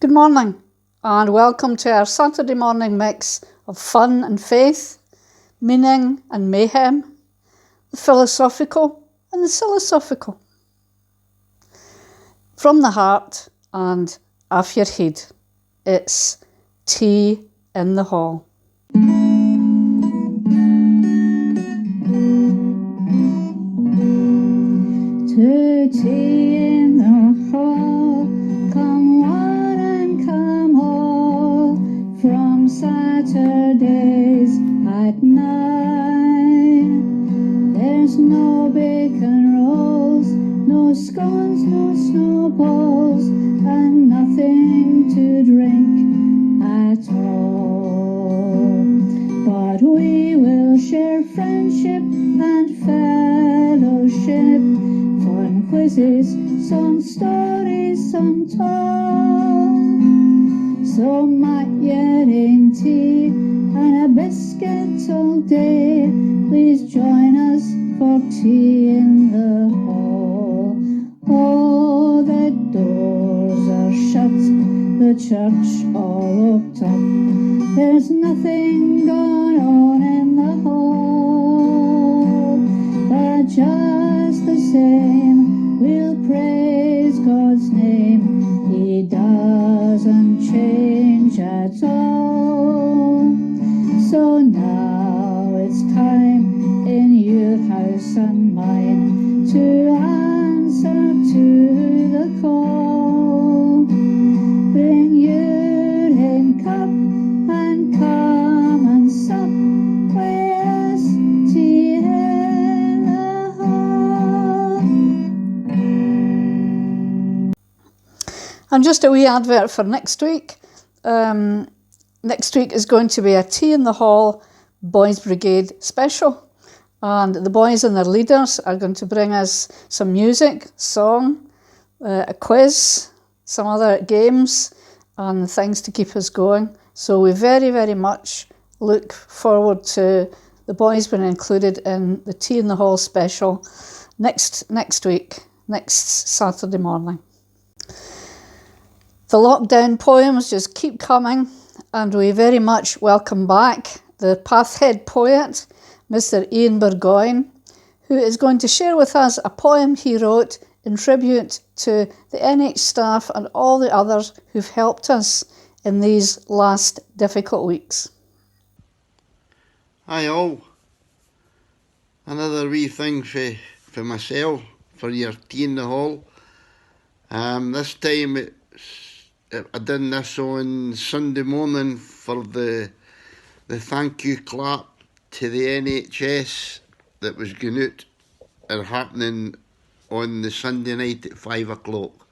Good morning and welcome to our Saturday morning mix of fun and faith, meaning and mayhem, the philosophical and the sillyosophical. From the heart and off your head, it's Tea in the Hall. To tea in the hall, come one and come all, from Saturdays at 9. There's no bacon rolls, no scones, no snowballs, and nothing to drink at all. But we will share friendship and fellowship, fun quizzes, some stories, some talk. So might you in tea and a biscuit all day, please join us for tea in the hall. Oh, the doors are shut, the church all locked up, there's nothing going on in the hall, but just the same, we'll praise God's name. He doesn't change at all. So now it's time in your house and mine to answer to the call. Bring your hen cup and come and sup with us, tea in the hall. And just a wee advert for next week. Next week is going to be a Tea in the Hall Boys Brigade special. And the boys and their leaders are going to bring us some music, song, a quiz, some other games and things to keep us going. So we very, very much look forward to the boys being included in the Tea in the Hall special next week, next Saturday morning. The lockdown poems just keep coming, and we very much welcome back the Pathhead poet, Mr. Ian Burgoyne, who is going to share with us a poem he wrote in tribute to the NH staff and all the others who've helped us in these last difficult weeks. Hi all. Another wee thing for myself, for your Tea in the Hall. This time I done this on Sunday morning for the thank you clap to the NHS that was going out and happening on the Sunday night at 5 o'clock.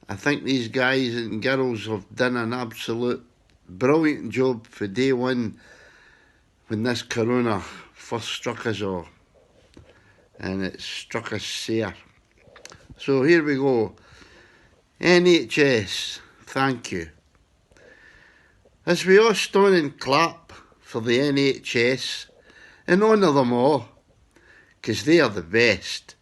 I think these guys and girls have done an absolute brilliant job for day one when this corona first struck us all, and it struck us sore. So here we go. NHS, thank you. As we all stand and clap for the NHS and honour them all, 'cause they are the best.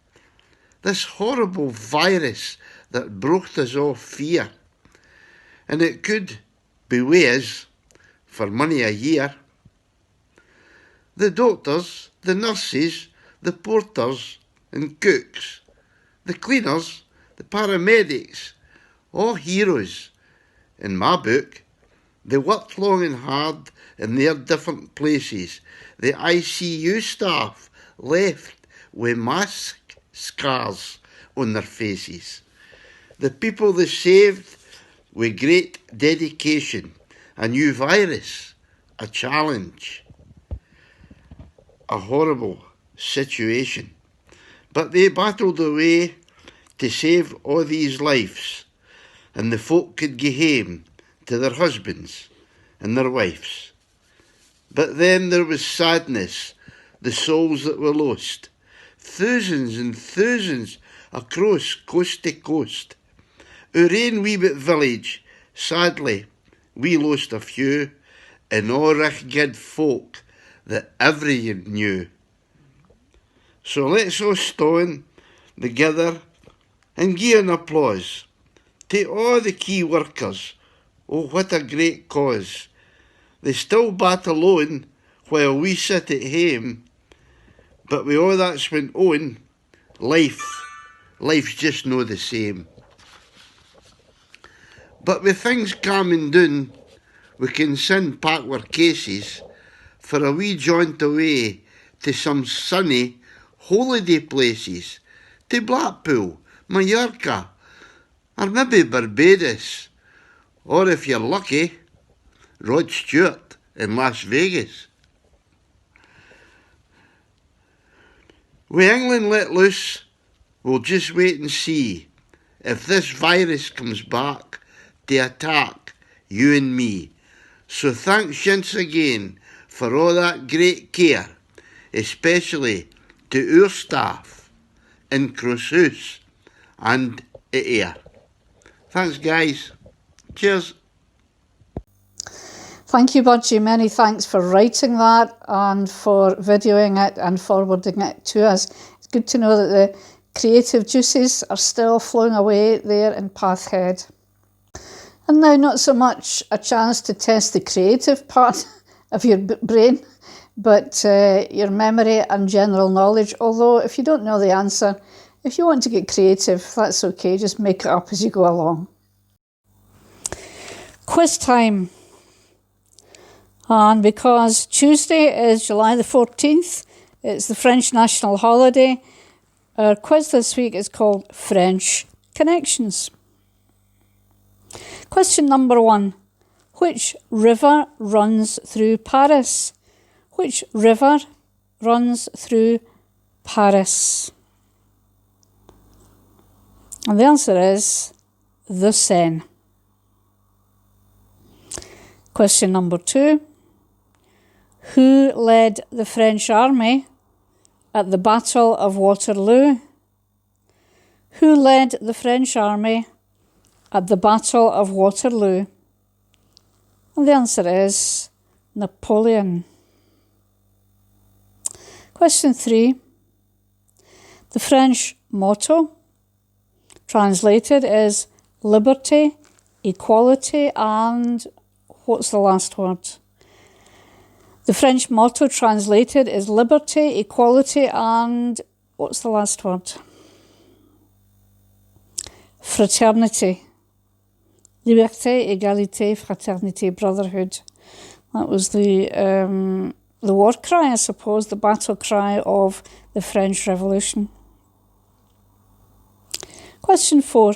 This horrible virus that broke us all fear, and it could be with us for many a year. The doctors, the nurses, the porters and cooks, the cleaners, the paramedics, all heroes in my book. They worked long and hard in their different places. The ICU staff left with mask scars on their faces. The people they saved with great dedication. A new virus, a challenge, a horrible situation. But they battled away to save all these lives, and the folk could go home to their husbands and their wives. But then there was sadness, the souls that were lost, thousands and thousands across coast to coast. Our own wee bit village, sadly, we lost a few, and all rich good folk that everyone knew. So let's all stand together and give an applause To all the key workers, oh what a great cause. They still battle on while we sit at home, but with all that's went on, life's just no the same. But with things calming down, we can send pack our cases for a wee jaunt away to some sunny holiday places, to Blackpool, Mallorca, or maybe Barbados, or if you're lucky, Rod Stewart in Las Vegas. With England let loose, we'll just wait and see if this virus comes back to attack you and me. So thanks once again for all that great care, especially to our staff in Crosshouse and at Ayr. Thanks guys. Cheers. Thank you, Budgie. Many thanks for writing that and for videoing it and forwarding it to us. It's good to know that the creative juices are still flowing away there in Pathhead. And now not so much a chance to test the creative part of your brain, but your memory and general knowledge. Although if you don't know the answer, if you want to get creative, that's okay. Just make it up as you go along. Quiz time. And because Tuesday is July the 14th, it's the French national holiday, our quiz this week is called French Connections. Question number 1. Which river runs through Paris? Which river runs through Paris? And the answer is the Seine. Question number 2. Who led the French army at the Battle of Waterloo? Who led the French army at the Battle of Waterloo? And the answer is Napoleon. Question 3. The French motto, translated, is liberty, equality, and what's the last word? The French motto translated is liberty, equality, and what's the last word? Fraternity. Liberté, égalité, fraternité, brotherhood. That was the war cry, I suppose, the battle cry of the French Revolution. Question 4.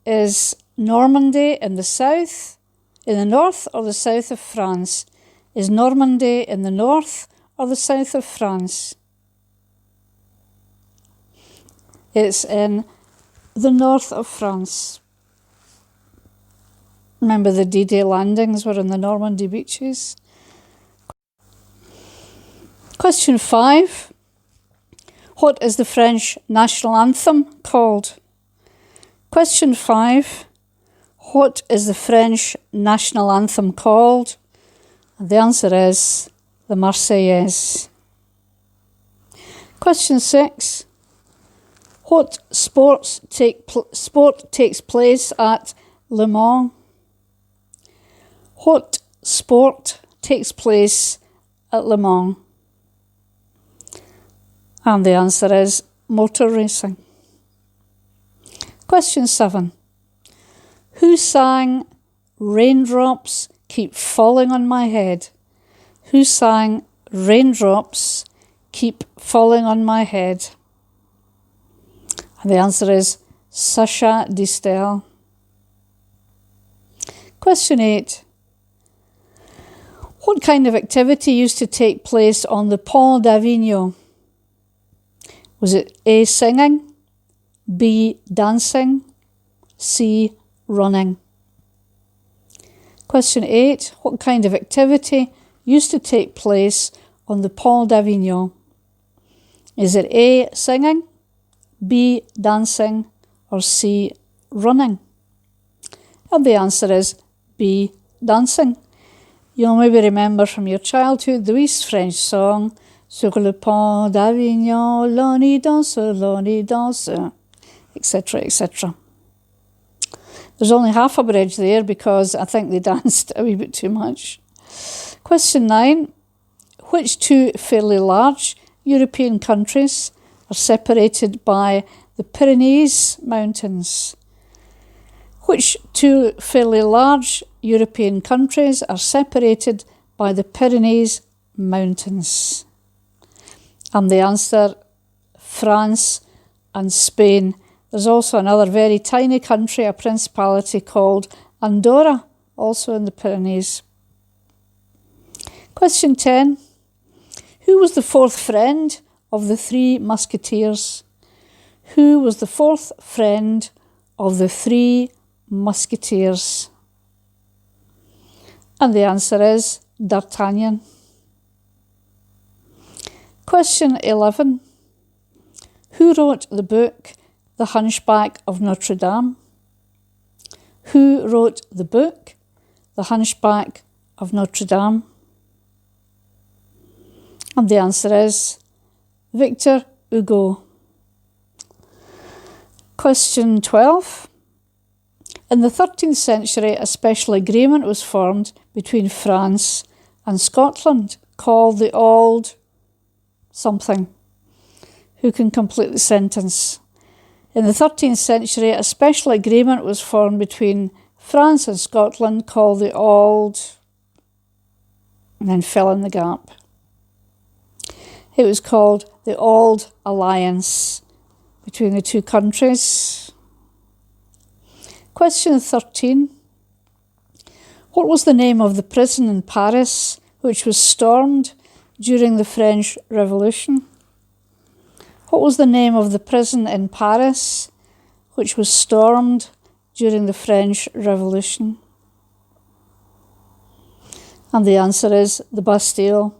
Is Normandy in the south, in the north or the south of France? Is Normandy in the north or the south of France? It's in the north of France. Remember the D-Day landings were in the Normandy beaches. Question 5. What is the French national anthem called? Question 5. What is the French national anthem called? And the answer is the Marseillaise. Question 6. What sport takes place at Le Mans? What sport takes place at Le Mans? And the answer is motor racing. Question 7. Who sang Raindrops Keep Falling on My Head? Who sang Raindrops Keep Falling on My Head? And the answer is Sacha Distel. Question 8. What kind of activity used to take place on the Pont d'Avignon? Was it A, singing, B, dancing, C, running? Question 8. What kind of activity used to take place on the Pont d'Avignon? Is it A, singing, B, dancing, or C, running? And the answer is B, dancing. You'll maybe remember from your childhood the wee French song, Sur le pont d'Avignon, l'on y danse, etc., etc. There's only half a bridge there because I think they danced a wee bit too much. Question 9. Which two fairly large European countries are separated by the Pyrenees Mountains? Which two fairly large European countries are separated by the Pyrenees Mountains? And the answer, France and Spain. There's also another very tiny country, a principality called Andorra, also in the Pyrenees. Question 10. Who was the fourth friend of the three musketeers? Who was the fourth friend of the three musketeers? And the answer is D'Artagnan. Question 11. Who wrote the book The Hunchback of Notre Dame? Who wrote the book The Hunchback of Notre Dame? And the answer is Victor Hugo. Question 12. In the 13th century, a special agreement was formed between France and Scotland called the Auld something. Who can complete the sentence? In the 13th century, a special agreement was formed between France and Scotland called the Auld, and then fill in the gap. It was called the Auld Alliance between the two countries. Question 13. What was the name of the prison in Paris which was stormed during the French Revolution? What was the name of the prison in Paris which was stormed during the French Revolution? And the answer is the Bastille.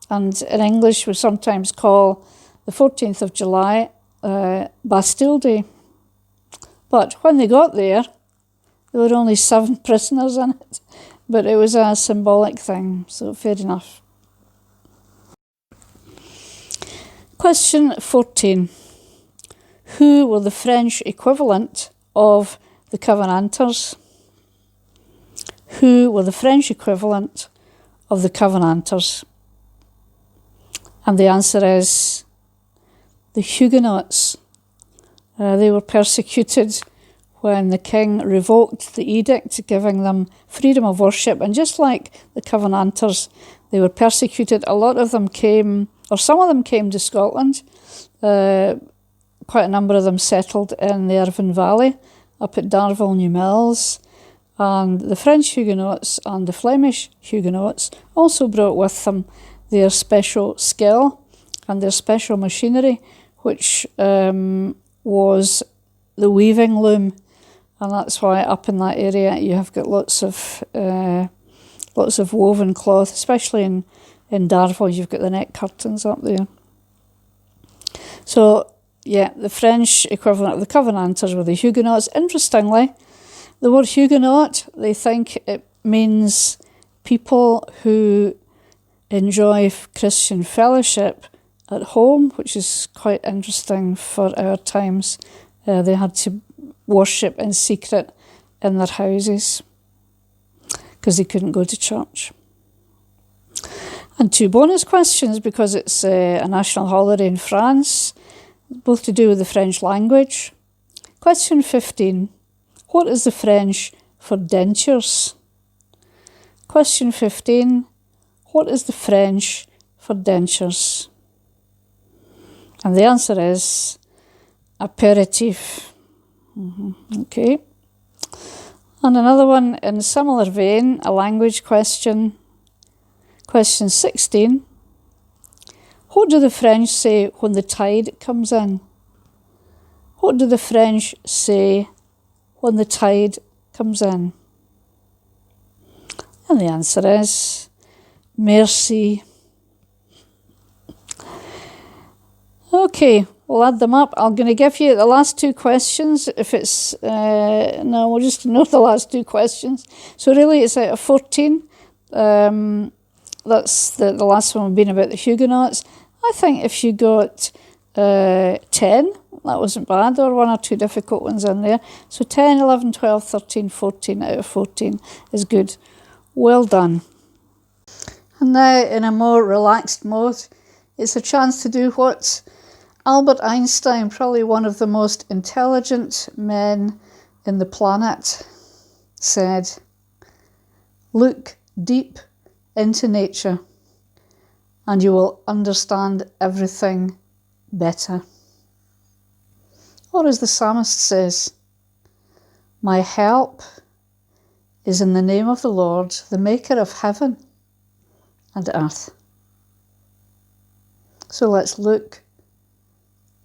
And in English we sometimes call the 14th of July Bastille Day. But when they got there were only 7 prisoners in it. But it was a symbolic thing, so fair enough. Question 14. Who were the French equivalent of the Covenanters? Who were the French equivalent of the Covenanters? And the answer is the Huguenots. They were persecuted when the king revoked the edict giving them freedom of worship. And just like the Covenanters, they were persecuted. A lot of them came, or some of them came to Scotland. Quite a number of them settled in the Irvine Valley, up at Darville, New Mills. And the French Huguenots and the Flemish Huguenots also brought with them their special skill and their special machinery, which was the weaving loom. And that's why up in that area you have got lots of woven cloth, especially in Darville. You've got the net curtains up there. So yeah, the French equivalent of the Covenanters were the Huguenots. Interestingly, the word Huguenot, they think it means people who enjoy Christian fellowship at home, which is quite interesting for our times. They had to worship in secret in their houses because they couldn't go to church. And 2 bonus questions because it's a national holiday in France, both to do with the French language. Question 15. What is the French for dentures? Question 15. What is the French for dentures? And the answer is aperitif. Okay. And another one in a similar vein, a language question. Question 16. What do the French say when the tide comes in? What do the French say when the tide comes in? And the answer is merci. Okay, we'll add them up. I'm going to give you the last 2 questions. If it's, no, we'll just ignore the last 2 questions. So really it's out of 14. That's the last one being about the Huguenots. I think if you got 10, that wasn't bad. There were one or two difficult ones in there. So 10, 11, 12, 13, 14 out of 14 is good. Well done. And now, in a more relaxed mode, it's a chance to do what Albert Einstein, probably one of the most intelligent men in the planet, said. Look deep into nature and you will understand everything better. Or as the psalmist says, my help is in the name of the Lord, the maker of heaven and earth. So let's look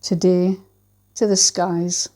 today to the skies.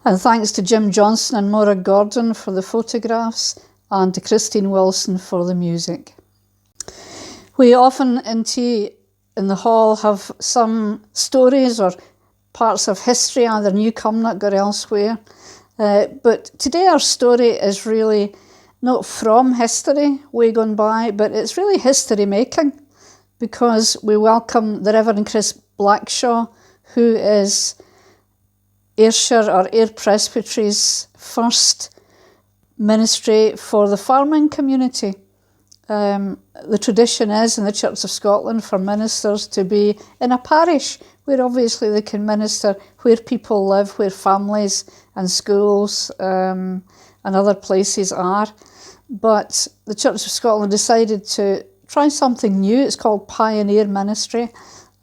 And thanks to Jim Johnson and Maura Gordon for the photographs, and to Christine Wilson for the music. We often in Tea in the Hall have some stories or parts of history, either New Cumnock or elsewhere. But today our story is really not from history way gone by, but it's really history making, because we welcome the Reverend Chris Blackshaw, who is Ayrshire or Ayr Presbytery's first ministry for the farming community. The tradition is in the Church of Scotland for ministers to be in a parish where obviously they can minister where people live, where families and schools and other places are. But the Church of Scotland decided to try something new. It's called Pioneer Ministry,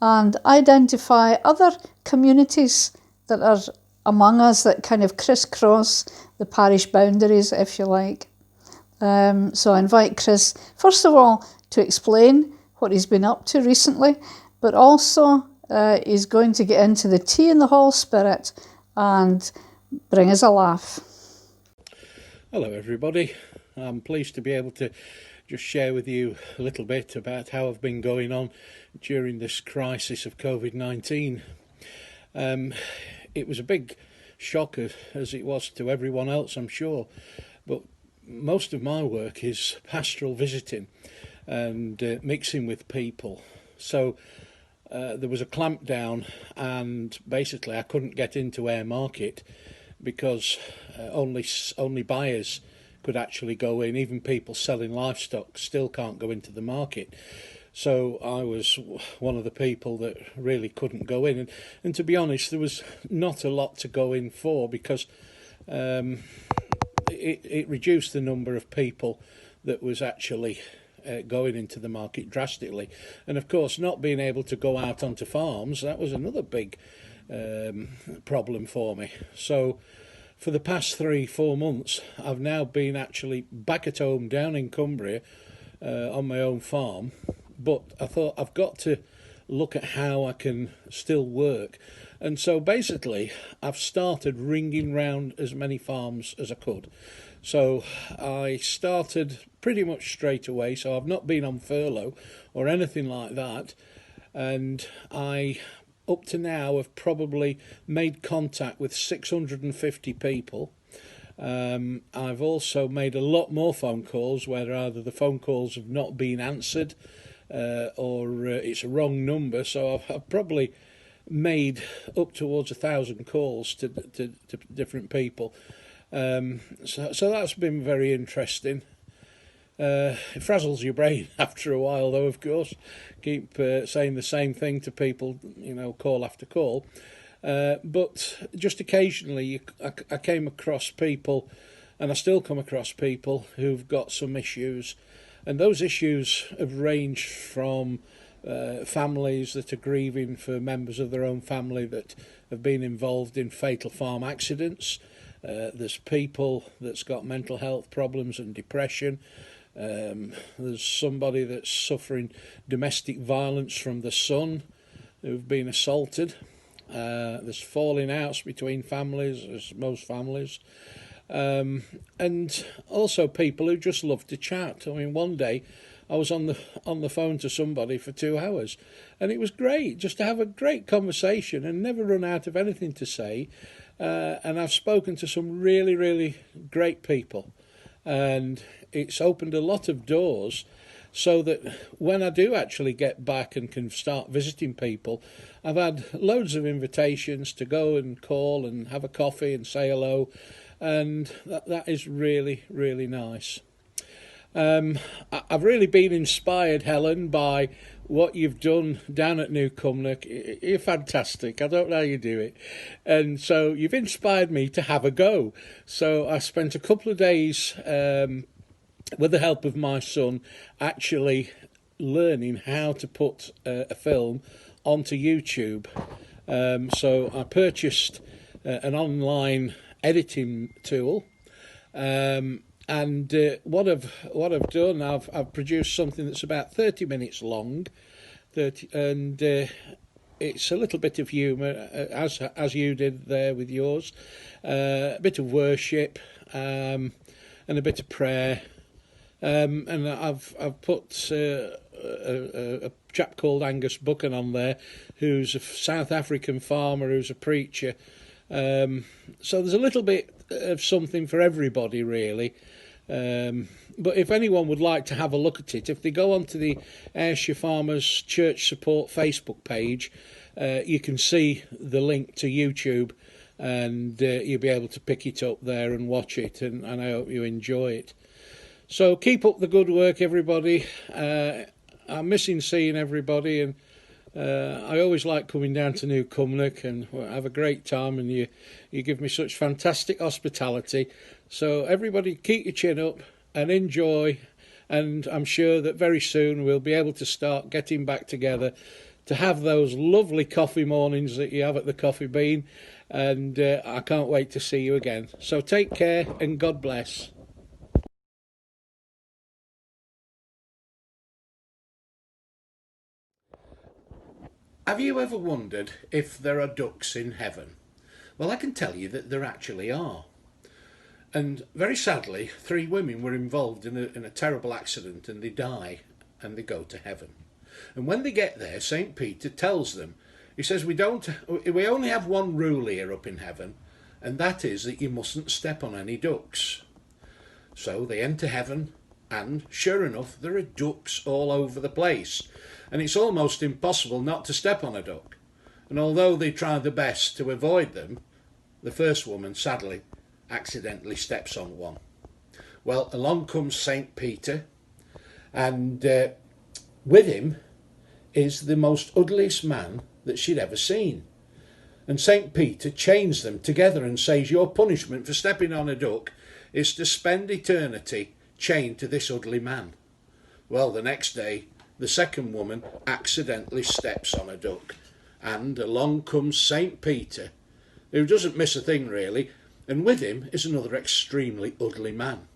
and identify other communities that are among us that kind of crisscross the parish boundaries, if you like. So I invite Chris, first of all, to explain what he's been up to recently, but also he's going to get into the Tea in the Hall spirit and bring us a laugh. Hello everybody, I'm pleased to be able to just share with you a little bit about how I've been going on during this crisis of COVID-19. It was a big shock as it was to everyone else, I'm sure, but most of my work is pastoral visiting and mixing with people. So there was a clampdown, and basically I couldn't get into Ayr Market because only buyers could actually go in. Even people selling livestock still can't go into the market. So I was one of the people that really couldn't go in. And to be honest, there was not a lot to go in for, because it reduced the number of people that was actually going into the market drastically. And of course, not being able to go out onto farms, that was another big problem for me. So for the past 3-4 months, I've now been actually back at home down in Cumbria on my own farm. But I thought I've got to look at how I can still work. And so basically I've started ringing round as many farms as I could. So I started pretty much straight away, so I've not been on furlough or anything like that. And I, up to now, have probably made contact with 650 people. I've also made a lot more phone calls where either the phone calls have not been answered or it's a wrong number. So I've probably made up towards 1,000 calls to different people. So that's been very interesting. It frazzles your brain after a while, though, of course. Keep saying the same thing to people, call after call. But just occasionally I came across people, and I still come across people who've got some issues. And those issues have ranged from families that are grieving for members of their own family that have been involved in fatal farm accidents. There's people that's got mental health problems and depression. There's somebody that's suffering domestic violence from the son who've been assaulted. There's falling outs between families, as most families. And also people who just love to chat. I mean, one day I was on the phone to somebody for 2 hours, and it was great just to have a great conversation and never run out of anything to say. And I've spoken to some really, really great people, and it's opened a lot of doors, so that when I do actually get back and can start visiting people, I've had loads of invitations to go and call and have a coffee and say hello, and that is really, really nice. I've really been inspired, Helen, by what you've done down at New Cumnock. You're fantastic. I don't know how you do it. And so you've inspired me to have a go. So I spent a couple of days with the help of my son actually learning how to put a film onto YouTube. So I purchased an online editing tool. And what I've done, I've produced something that's about 30 minutes long, and it's a little bit of humour, as you did there with yours, a bit of worship, and a bit of prayer. And I've put a chap called Angus Buchan on there, who's a South African farmer, who's a preacher. So there's a little bit of something for everybody, really. But if anyone would like to have a look at it, if they go onto the Ayrshire Farmers Church Support Facebook page, you can see the link to YouTube, and you'll be able to pick it up there and watch it, and I hope you enjoy it. So keep up the good work, everybody. I'm missing seeing everybody, and I always like coming down to New Cumnock and have a great time, and you give me such fantastic hospitality. So everybody keep your chin up and enjoy, and I'm sure that very soon we'll be able to start getting back together to have those lovely coffee mornings that you have at the Coffee Bean, and I can't wait to see you again. So take care and God bless. Have you ever wondered if there are ducks in heaven? Well, I can tell you that there actually are. And very sadly, 3 women were involved in a terrible accident, and they die and they go to heaven. And when they get there, St. Peter tells them, he says, we only have one rule here up in heaven, and that is that you mustn't step on any ducks. So they enter heaven, and sure enough, there are ducks all over the place. And it's almost impossible not to step on a duck. And although they try their best to avoid them, the first woman, sadly, accidentally steps on one. Well, along comes St. Peter, and with him is the most ugliest man that she'd ever seen. And St. Peter chains them together and says, your punishment for stepping on a duck is to spend eternity chained to this ugly man. Well, the next day, the second woman accidentally steps on a duck, and along comes St. Peter, who doesn't miss a thing really, and with him is another extremely ugly man.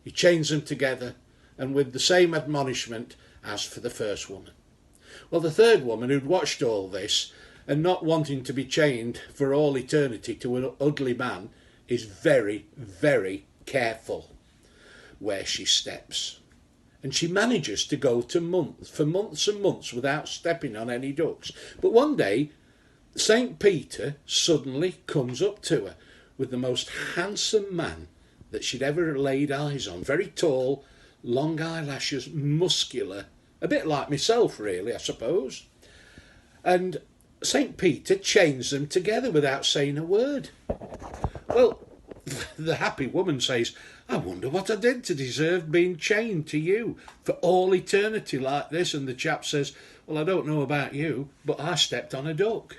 He chains them together, and with the same admonishment as for the first woman. Well, the third woman, who'd watched all this, and not wanting to be chained for all eternity to an ugly man, is very, very careful where she steps. And she manages to go for months and months without stepping on any ducks. But one day, St. Peter suddenly comes up to her with the most handsome man that she'd ever laid eyes on. Very tall, long eyelashes, muscular, a bit like myself really, I suppose. And St. Peter chains them together without saying a word. Well, the happy woman says, I wonder what I did to deserve being chained to you for all eternity like this. And the chap says, well, I don't know about you, but I stepped on a duck.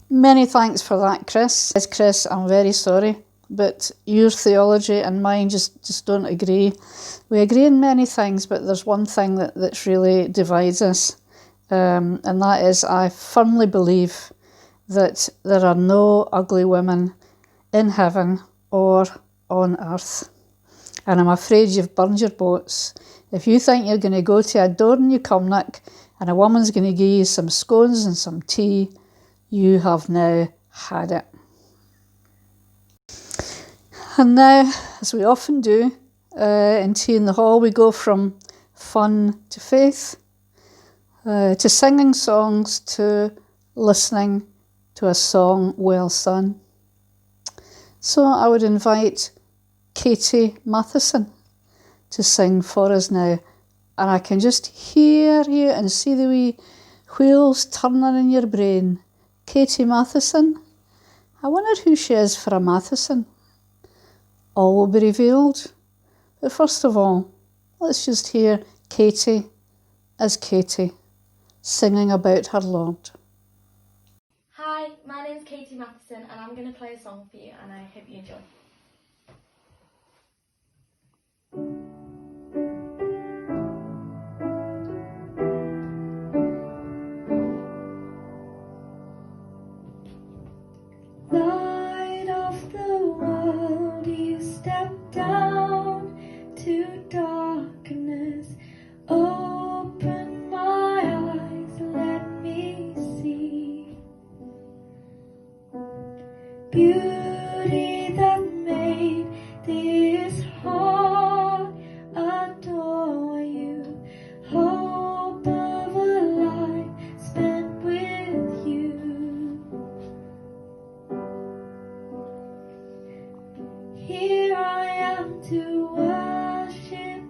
Many thanks for that, Chris. Chris, I'm very sorry, but your theology and mine just don't agree. We agree in many things, but there's one thing that's really divides us. And that is, I firmly believe that there are no ugly women in heaven or on earth. And I'm afraid you've burned your boats. If you think you're going to go to a door in New Cumnock and a woman's going to give you some scones and some tea, you have now had it. And now, as we often do in Tea in the Hall, we go from fun to faith, to singing songs, to listening to a song well sung. So I would invite Katie Matheson to sing for us now. And I can just hear you and see the wee wheels turning in your brain. Katie Matheson. I wonder who she is for a Matheson. All will be revealed. But first of all, let's just hear Katie as Katie, singing about her Lord. Hi, my name's Katie Matheson and I'm going to play a song for you and I hope you enjoy. Light of the world, you stepped down into darkness. Open my eyes, let me see beauty that made this heart adore you. Hope of a life spent with you. Here I am to worship,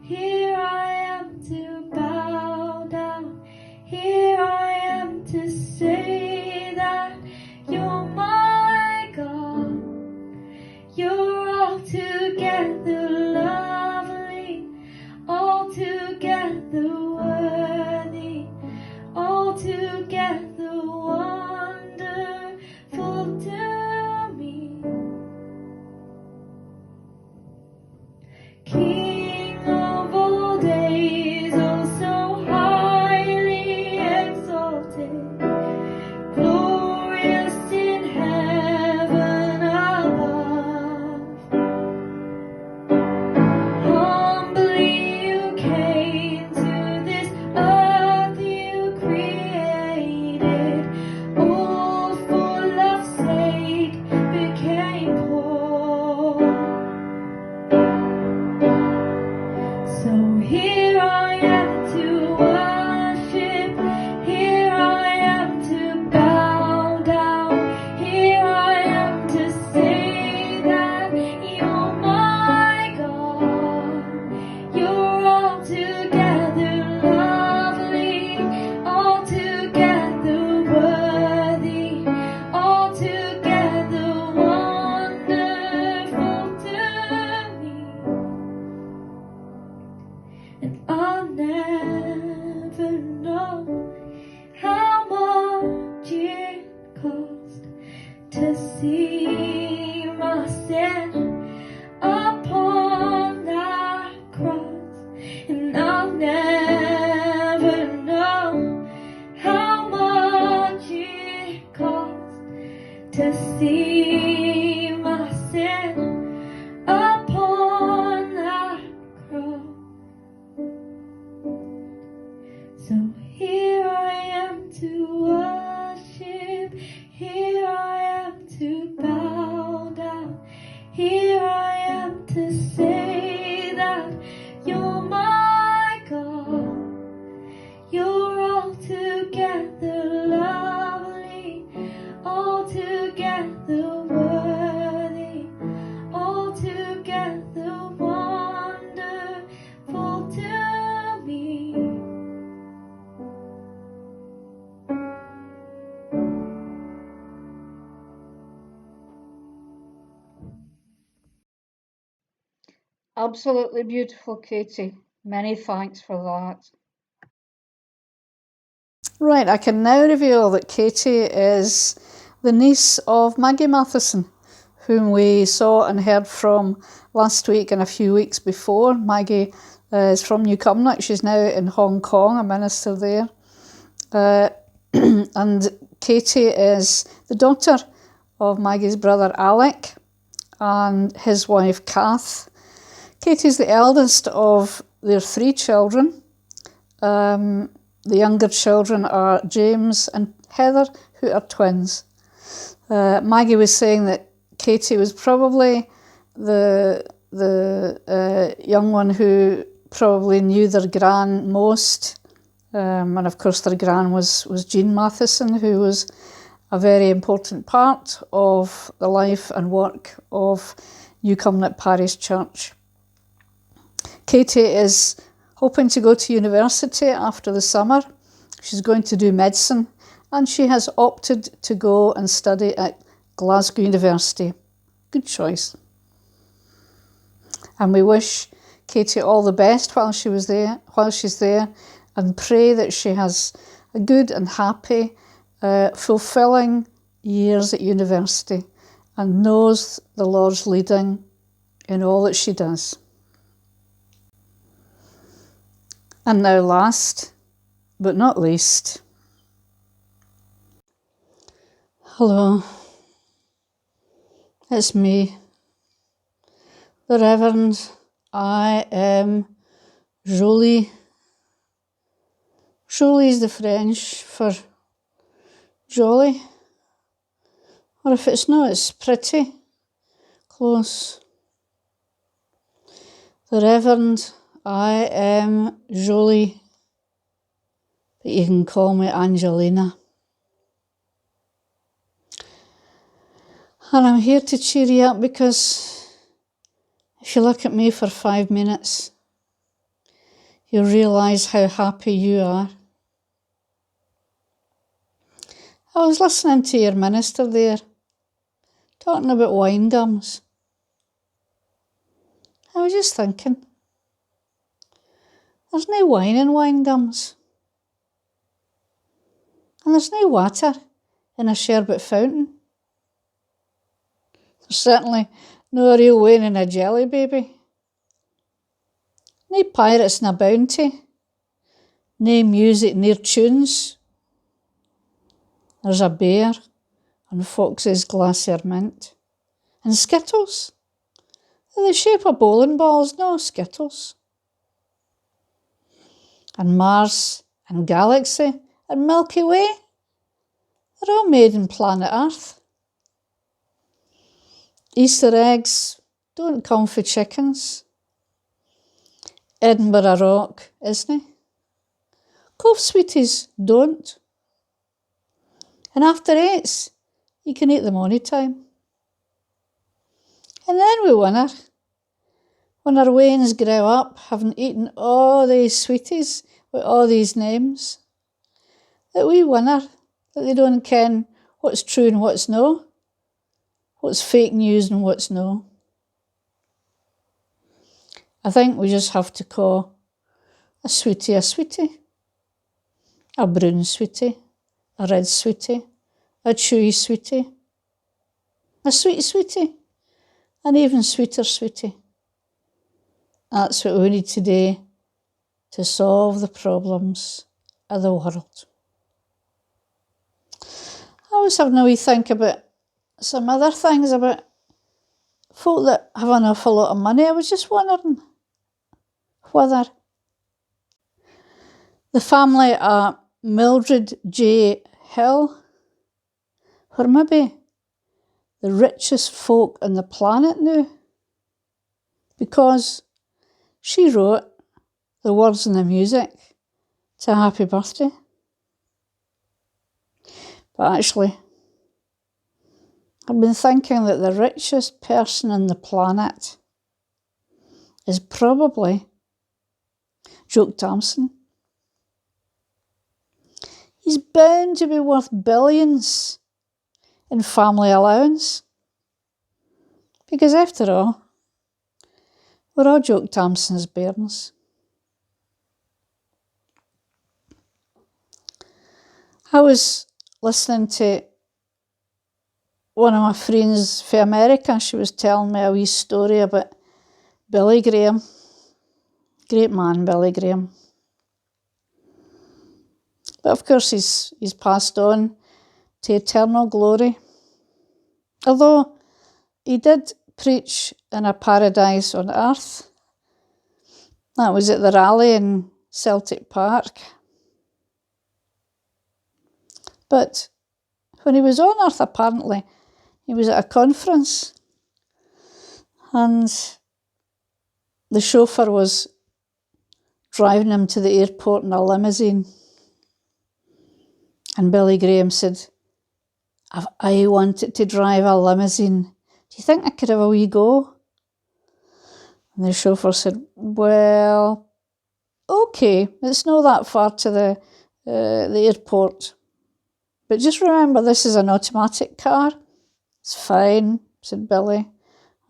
here I am to bow down, here I am to say that you're my God. You're altogether lovely, altogether worthy, altogether wonderful to me. King of all days, oh so highly exalted, glorious in heaven above. Humbly you came to this earth you created, all for love's sake became poor. So here I am to worship, here I am to bow down, here I am to say that you're my God. You're altogether lovely, altogether worthy, altogether wonderful to me. And I'll never know how much it cost to see my sin upon that cross. And I'll never know how much it cost to see my sin upon that cross. So here I am to worship, here I am to bow down, here I am to say that you're my God. You're altogether lovely, altogether worthy, altogether wonderful to me. Absolutely beautiful, Katie. Many thanks for that. Right, I can now reveal that Katie is the niece of Maggie Matheson, whom we saw and heard from last week and a few weeks before. Maggie is from Newcomnock. She's now in Hong Kong, a minister there. And Katie is the daughter of Maggie's brother Alec and his wife Kath. Katie's the eldest of their 3 children. The younger children are James and Heather, who are twins. Maggie was saying that Katie was probably the young one who probably knew their gran most. And of course their gran was Jean Matheson, who was a very important part of the life and work of Newcomnock Parish Church. Katie is hoping to go to university after the summer. She's going to do medicine, and she has opted to go and study at Glasgow University. Good choice. And we wish Katie all the best while she's there, and pray that she has a good and happy, fulfilling years at university and knows the Lord's leading in all that she does. And now last, but not least, hello, it's me, the Reverend I am Jolie. Jolie is the French for jolly. Or if it's not, it's pretty. Close. The Reverend, I am Jolie. But you can call me Angelina. And I'm here to cheer you up because if you look at me for 5 minutes, you'll realise how happy you are. I was listening to your minister there, talking about wine gums. I was just thinking, there's no wine in wine gums. And there's no water in a sherbet fountain. There's certainly no real wine in a jelly baby. No pirates in a bounty. No music near tunes. There's a bear and Fox's glacier mint. And Skittles. They're the shape of bowling balls, no Skittles. And Mars and Galaxy and Milky Way. They're all made in planet Earth. Easter eggs don't come for chickens. Edinburgh Rock, isn't it? Cove Sweeties don't. And after 8, you can eat them any time. And then we wonder, when our wains grow up, having eaten all these sweeties with all these names, that we wonder that they don't ken what's true and what's no, what's fake news and what's no. I think we just have to call a sweetie, a brown sweetie, a red sweetie, a chewy sweetie, a sweet sweetie, an even sweeter sweetie. That's what we need today to solve the problems of the world. I was having a wee think about some other things about folk that have an awful lot of money. I was just wondering whether the family of Mildred J. Hill were maybe the richest folk on the planet now, because she wrote the words and the music to Happy Birthday. But actually, I've been thinking that the richest person on the planet is probably Joke Thompson. He's bound to be worth billions in family allowance. Because after all, we're all Joke Thompson's bairns. I was listening to one of my friends from America. She was telling me a wee story about Billy Graham. Great man, Billy Graham. But of course he's passed on to eternal glory. Although he did preach in a paradise on earth. That was at the rally in Celtic Park. But when he was on earth, apparently, he was at a conference and the chauffeur was driving him to the airport in a limousine. And Billy Graham said, "If I wanted to drive a limousine, do you think I could have a wee go?" And the chauffeur said, "Well, okay, it's not that far to the airport. But just remember, this is an automatic car." "It's fine," said Billy.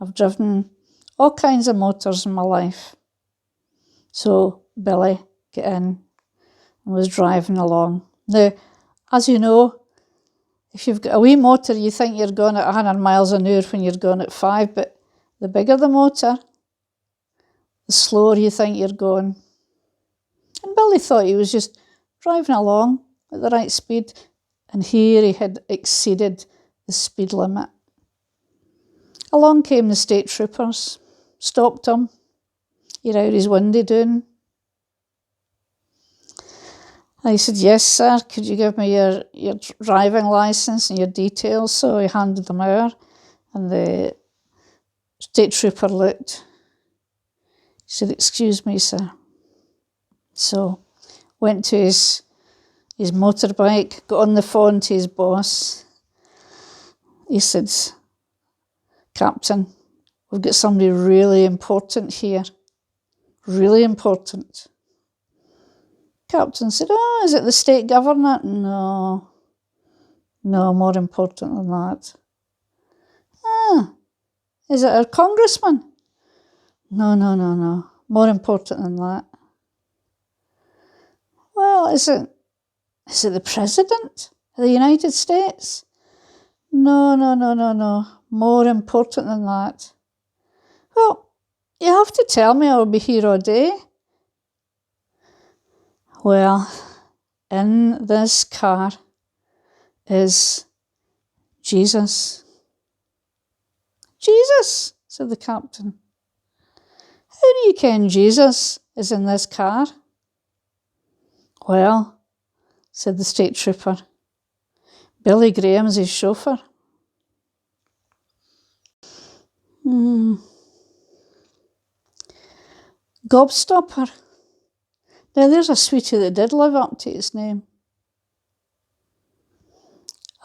"I've driven all kinds of motors in my life." So Billy got in and was driving along. Now, as you know, if you've got a wee motor, you think you're going at 100 miles an hour when you're going at 5, but the bigger the motor, the slower you think you're going. And Billy thought he was just driving along at the right speed, and here he had exceeded the speed limit. Along came the state troopers, stopped him, You're out his window doing? And he said, yes, sir. Could you give me your driving licence and your details? So he handed them over, and the state trooper looked. He said, excuse me, sir. So went to his motorbike, got on the phone to his boss. He said, Captain, we've got somebody really important here. Really important. Captain said, oh, is it the state governor? No, more important than that. Ah, is it our congressman? No, more important than that. Well, is it the president of the United States? No, more important than that. Well, you have to tell me, I'll be here all day. Well, in this car is Jesus. Jesus, said the captain. How do you ken Jesus is in this car? Well, said the state trooper, Billy Graham's his chauffeur. Gobstopper. Now there's a sweetie that did live up to its name.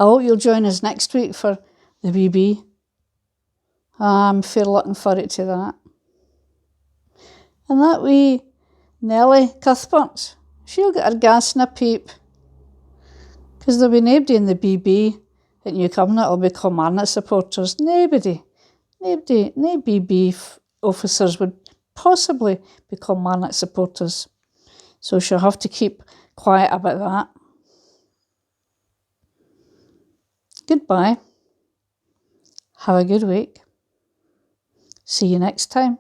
I hope you'll join us next week for the BB. I'm fair looking forward to that. And that wee Nellie Cuthbert, she'll get her gas in a peep. Because there'll be nobody in the BB at New Covenant will be Kilmarnock supporters. Nobody. No BB officers would possibly be Kilmarnock supporters. So she'll have to keep quiet about that. Goodbye. Have a good week. See you next time.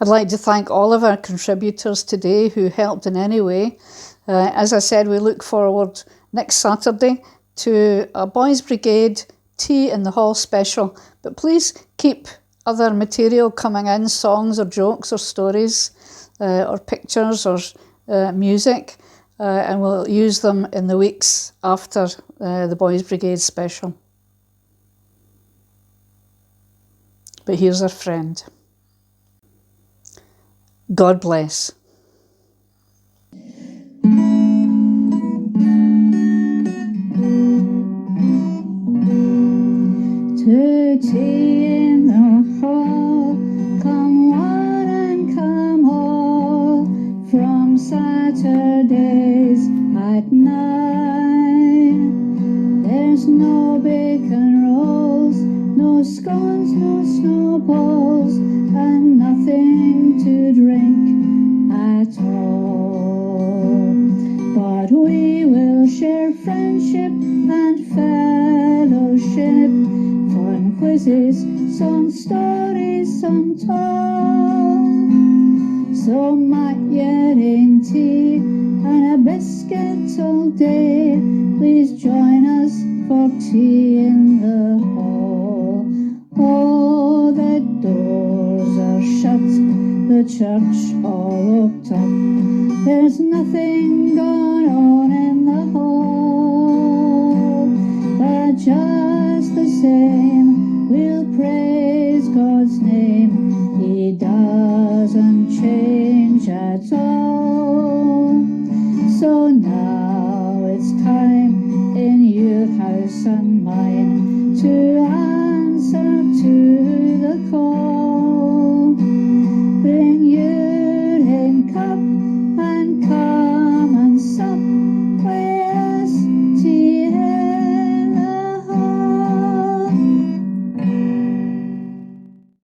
I'd like to thank all of our contributors today who helped in any way. As I said, we look forward next Saturday to a Boys Brigade Tea in the Hall special. But please keep other material coming in, songs or jokes or stories or pictures or music, and we'll use them in the weeks after the Boys Brigade special. But here's our friend. God bless. To tea in the hall, come one and come all, from Saturdays at 9. There's no bacon rolls, no scones, no snowballs, and nothing to drink at all. But we will share friendship and fellowship, fun quizzes, some stories, some talk. So might you in tea and a biscuit all day, please join us for tea in the hall. Oh, the doors are shut, the church all locked up, there's nothing going on in the hall. But just the same, we'll praise God's name, He doesn't change at all. So now it's time in your house and mine to